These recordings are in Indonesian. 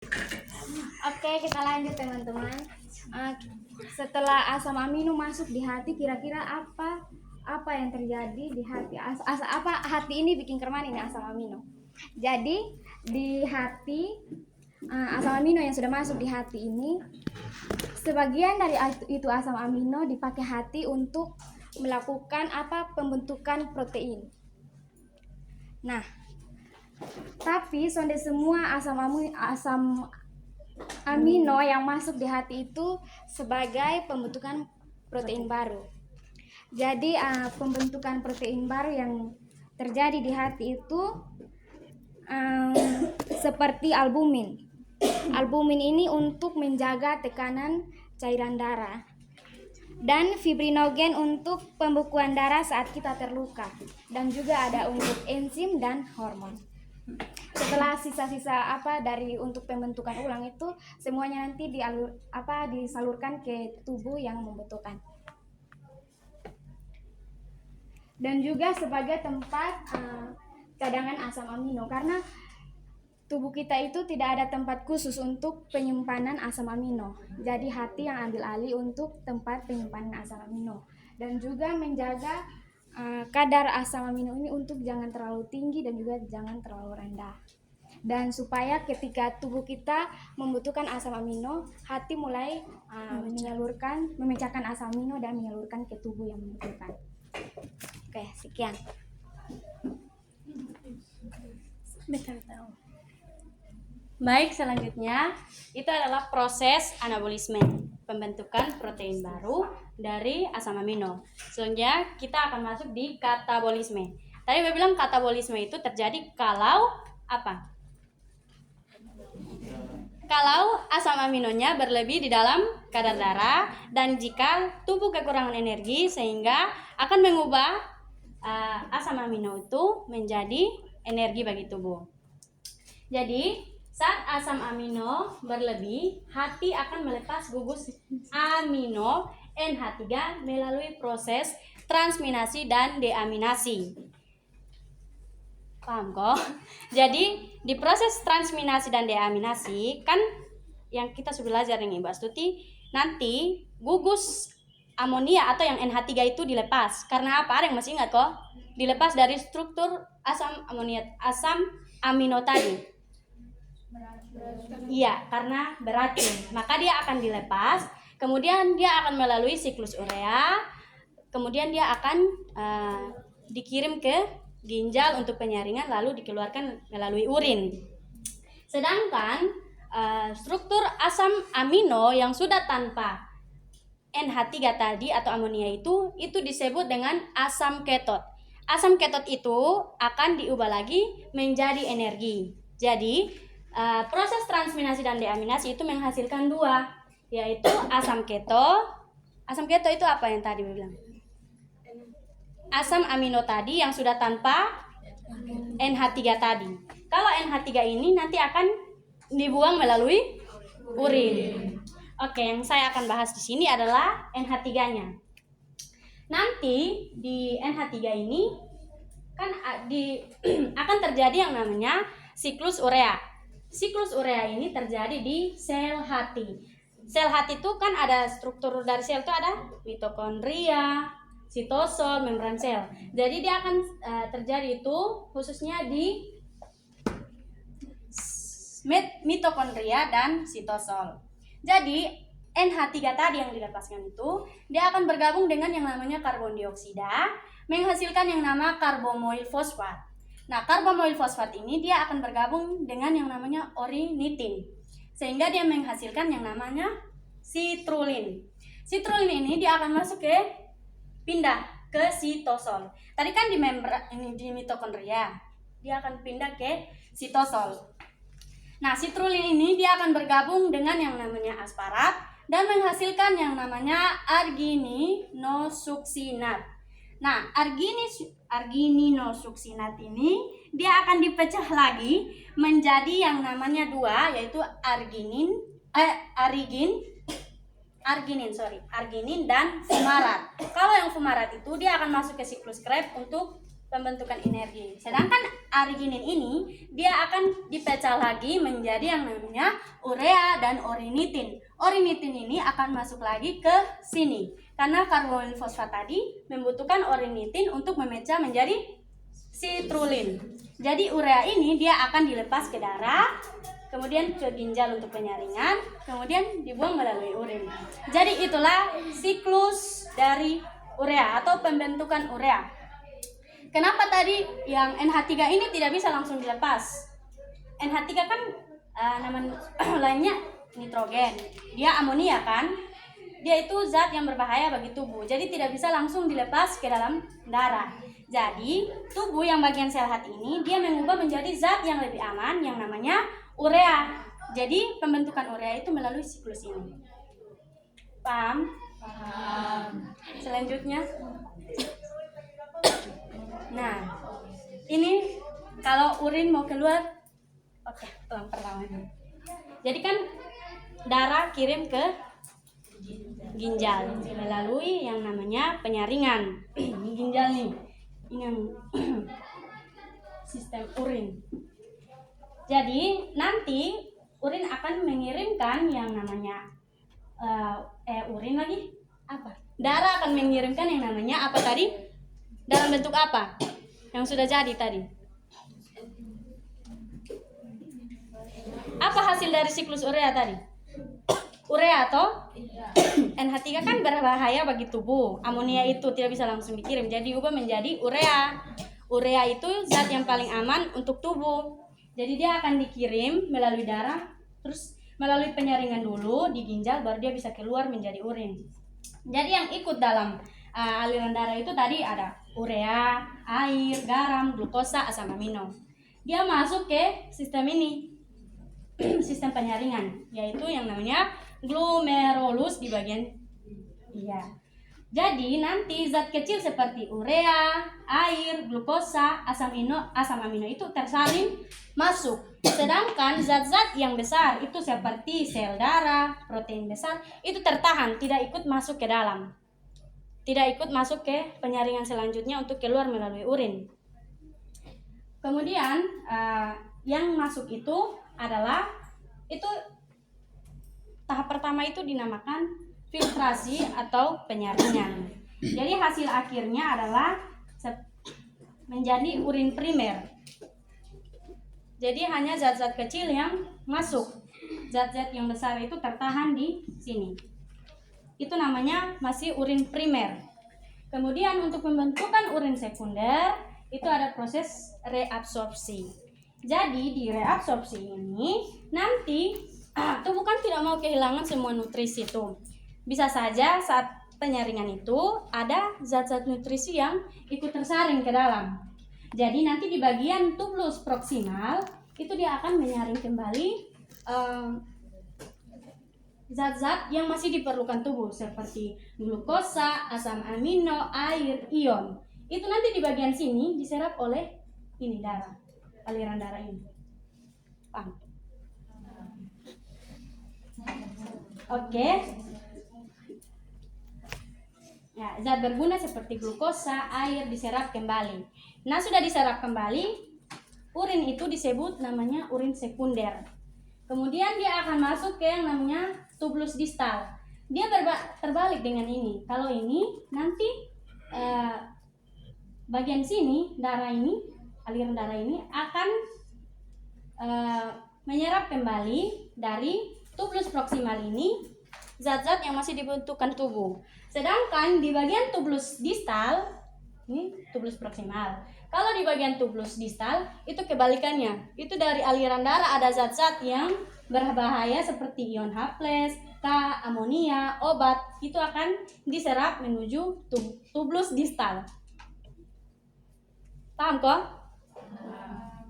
Oke, kita lanjut teman-teman. Uh, Setelah asam amino masuk di hati, kira-kira apa yang terjadi di hati? Apa hati ini bikin keruman ini asam amino? Jadi di hati, asam amino yang sudah masuk di hati ini, sebagian dari itu asam amino dipakai hati untuk melakukan pembentukan protein. Nah, tapi sonde semua asam amino yang masuk di hati itu sebagai pembentukan protein baru. Jadi pembentukan protein baru yang terjadi di hati itu seperti albumin. Albumin ini untuk menjaga tekanan cairan darah, dan fibrinogen untuk pembekuan darah saat kita terluka, dan juga ada untuk enzim dan hormon. Setelah sisa-sisa dari untuk pembentukan ulang itu semuanya nanti disalurkan ke tubuh yang membutuhkan, dan juga sebagai tempat cadangan asam amino, karena tubuh kita itu tidak ada tempat khusus untuk penyimpanan asam amino. Jadi hati yang ambil alih untuk tempat penyimpanan asam amino, dan juga menjaga kadar asam amino ini untuk jangan terlalu tinggi dan juga jangan terlalu rendah. Dan supaya ketika tubuh kita membutuhkan asam amino, hati mulai memecahkan asam amino dan menyalurkan ke tubuh yang membutuhkan. Oke, sekian. Baik, selanjutnya itu adalah proses anabolisme, pembentukan protein baru dari asam amino. Selanjutnya kita akan masuk di katabolisme. Tadi saya bilang katabolisme itu terjadi kalau apa? Kalau asam aminonya berlebih di dalam kadar darah, dan jika tubuh kekurangan energi sehingga akan mengubah asam amino itu menjadi energi bagi tubuh. Jadi saat asam amino berlebih, hati akan melepas gugus amino NH3 melalui proses transminasi dan deaminasi. Paham kok? Jadi di proses transminasi dan deaminasi kan yang kita sudah belajar nih Mbak Stuti, nanti gugus amonia atau yang NH3 itu dilepas. Karena apa? Ada yang masih ingat kok? Dilepas dari struktur asam amino tadi. Iya, karena beracun. Maka dia akan dilepas, kemudian dia akan melalui siklus urea, kemudian dia akan dikirim ke ginjal untuk penyaringan, lalu dikeluarkan melalui urin. Sedangkan struktur asam amino yang sudah tanpa NH3 tadi atau amonia itu disebut dengan asam ketot. Asam ketot itu akan diubah lagi menjadi energi. Jadi proses transminasi dan deaminasi itu menghasilkan dua, yaitu asam keto. Asam keto itu apa yang tadi bilang? Asam amino tadi yang sudah tanpa NH3 tadi. Kalau NH3 ini nanti akan dibuang melalui urin. Oke, yang saya akan bahas di sini adalah NH3-nya. Nanti di NH3 ini kan akan terjadi yang namanya siklus urea. Siklus urea ini terjadi di sel hati. Sel hati itu kan ada struktur dari sel itu ada mitokondria, sitosol, membran sel. Jadi dia akan terjadi itu khususnya di mitokondria dan sitosol. Jadi NH3 tadi yang dilepaskan itu dia akan bergabung dengan yang namanya karbon dioksida, menghasilkan yang nama karbomoil fosfat. Nah, karbomoil fosfat ini dia akan bergabung dengan yang namanya orinitin, sehingga dia menghasilkan yang namanya sitrulin. Sitrulin ini dia akan pindah ke sitosol. Tadi kan di membran ini di mitokondria, dia akan pindah ke sitosol. Nah, sitrulin ini dia akan bergabung dengan yang namanya asparat dan menghasilkan yang namanya argininosuksinat. Nah, argininosuksinat ini dia akan dipecah lagi menjadi yang namanya dua, yaitu arginin dan fumarat. Kalau yang fumarat itu dia akan masuk ke siklus Krebs untuk pembentukan energi. Sedangkan arginin ini dia akan dipecah lagi menjadi yang namanya urea dan orinitin. Orinitin ini akan masuk lagi ke sini karena karbonil fosfat tadi membutuhkan orinitin untuk memecah menjadi citrulline. Jadi urea ini dia akan dilepas ke darah, kemudian ke ginjal untuk penyaringan, kemudian dibuang melalui urin. Jadi itulah siklus dari urea atau pembentukan urea. Kenapa tadi yang NH3 ini tidak bisa langsung dilepas? NH3 kan nama lainnya nitrogen. Dia amonia kan? Dia itu zat yang berbahaya bagi tubuh. Jadi tidak bisa langsung dilepas ke dalam darah. Jadi tubuh yang bagian sel hati ini dia mengubah menjadi zat yang lebih aman yang namanya urea. Jadi pembentukan urea itu melalui siklus ini. Paham? Paham. Selanjutnya. Nah, ini kalau urin mau keluar, oke, tuang pertama ini. Jadi kan darah kirim ke ginjal melalui yang namanya penyaringan. Ini ginjal nih, ini yang sistem urin. Jadi nanti urin akan mengirimkan yang namanya urin lagi apa? Darah akan mengirimkan yang namanya apa tadi? Dalam bentuk apa? Yang sudah jadi tadi. Apa hasil dari siklus urea tadi? Urea atau NH3 kan berbahaya bagi tubuh. Amonia itu tidak bisa langsung dikirim, jadi ubah menjadi urea. Urea itu zat yang paling aman untuk tubuh. Jadi dia akan dikirim melalui darah, terus melalui penyaringan dulu di ginjal, baru dia bisa keluar menjadi urin. Jadi yang ikut dalam aliran darah itu tadi ada urea, air, garam, glukosa, asam amino. Dia masuk ke sistem ini, sistem penyaringan, yaitu yang namanya glomerulus di bagian Jadi nanti zat kecil seperti urea, air, glukosa, asam amino itu tersalin masuk. Sedangkan zat-zat yang besar itu seperti sel darah, protein besar itu tertahan, tidak ikut masuk ke dalam. Tidak ikut masuk ke penyaringan selanjutnya untuk keluar melalui urin. Kemudian yang masuk itu adalah tahap pertama itu dinamakan filtrasi atau penyaringan. Jadi hasil akhirnya adalah menjadi urin primer. Jadi hanya zat-zat kecil yang masuk. Zat-zat yang besar itu tertahan di sini. Itu namanya masih urin primer. Kemudian untuk pembentukan urin sekunder itu ada proses reabsorpsi. Jadi di reabsorpsi ini nanti tubuh kan tidak mau kehilangan semua nutrisi itu. Bisa saja saat penyaringan itu ada zat-zat nutrisi yang ikut tersaring ke dalam. Jadi nanti di bagian tubulus proksimal itu dia akan menyaring kembali zat-zat yang masih diperlukan tubuh seperti glukosa, asam amino, air, ion. Itu nanti di bagian sini diserap oleh ini darah, aliran darah ini. Paham? Oke. Ya, zat berguna seperti glukosa, air diserap kembali. Nah, sudah diserap kembali, urin itu disebut namanya urin sekunder. Kemudian dia akan masuk ke yang namanya tubulus distal. Dia terbalik dengan ini. Kalau ini nanti bagian sini darah ini, aliran darah ini akan menyerap kembali dari tubulus proksimal ini zat-zat yang masih dibutuhkan tubuh. Sedangkan di bagian tubulus distal, ini tubulus proksimal. Kalau di bagian tubulus distal itu kebalikannya. Itu dari aliran darah ada zat-zat yang berbahaya seperti ion H+, K, amonia, obat. Itu akan diserap menuju tubulus distal. Paham kok?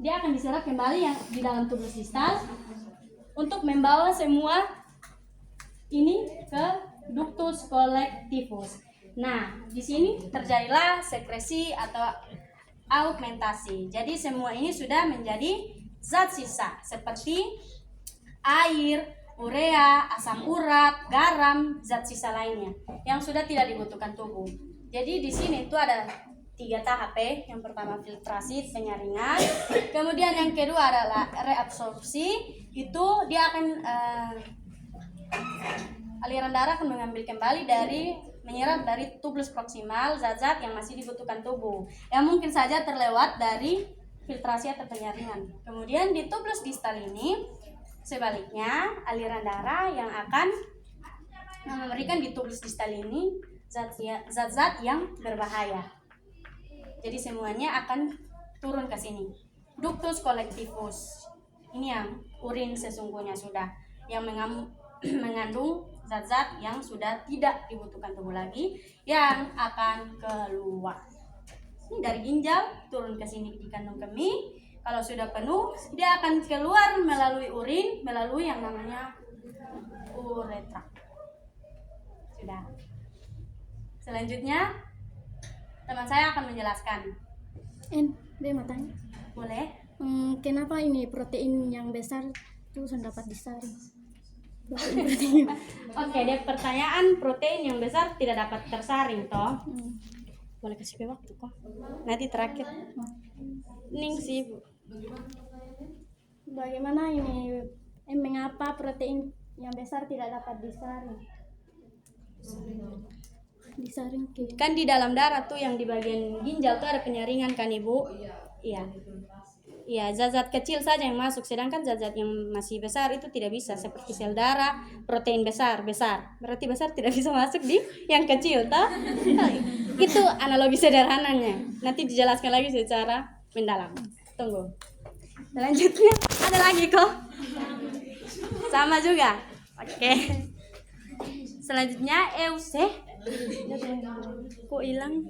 Dia akan diserap kembali yang di dalam tubulus distal untuk membawa semua ini ke ductus collectivus. Nah, di sini terjadilah sekresi atau augmentasi. Jadi semua ini sudah menjadi zat sisa seperti air, urea, asam urat, garam, zat sisa lainnya yang sudah tidak dibutuhkan tubuh. Jadi di sini itu ada 3 tahap ya. Yang pertama filtrasi, penyaringan. Kemudian yang kedua adalah reabsorpsi. Itu dia akan aliran darah akan mengambil kembali menyerap dari tubulus proksimal zat-zat yang masih dibutuhkan tubuh yang mungkin saja terlewat dari filtrasi atau penyaringan. Kemudian di tubulus distal ini sebaliknya aliran darah yang akan memberikan di tubulus distal ini zat-zat yang berbahaya. Jadi semuanya akan turun ke sini. Ductus collectivus ini yang urin sesungguhnya sudah yang mengandung zat-zat yang sudah tidak dibutuhkan tubuh lagi yang akan keluar. Ini dari ginjal turun ke sini di kandung kemih. Kalau sudah penuh, dia akan keluar melalui urin, melalui yang namanya uretra. Sudah. Selanjutnya teman saya akan menjelaskan. Dia mau tanya. Boleh? Kenapa ini protein yang besar itu dapat disaring? Oke, dia pertanyaan protein yang besar tidak dapat tersaring toh. Boleh kasih waktu kok. Nanti terakhir. Ning sih. Bagaimana ini? Mengapa protein yang besar tidak dapat disaring? Disaring ke? Kan di dalam darah tuh yang di bagian ginjal tuh ada penyaringan kan Ibu? Iya. Iya, zat-zat kecil saja yang masuk, sedangkan zat-zat yang masih besar itu tidak bisa, seperti sel darah, protein besar. Berarti besar tidak bisa masuk di yang kecil, toh? Itu analogi sederhananya. Nanti dijelaskan lagi secara mendalam. Tunggu. Selanjutnya ada lagi kok. Sama juga. Oke. Selanjutnya Euse. Kok hilang?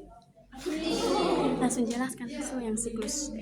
Langsung jelaskan yang siklus.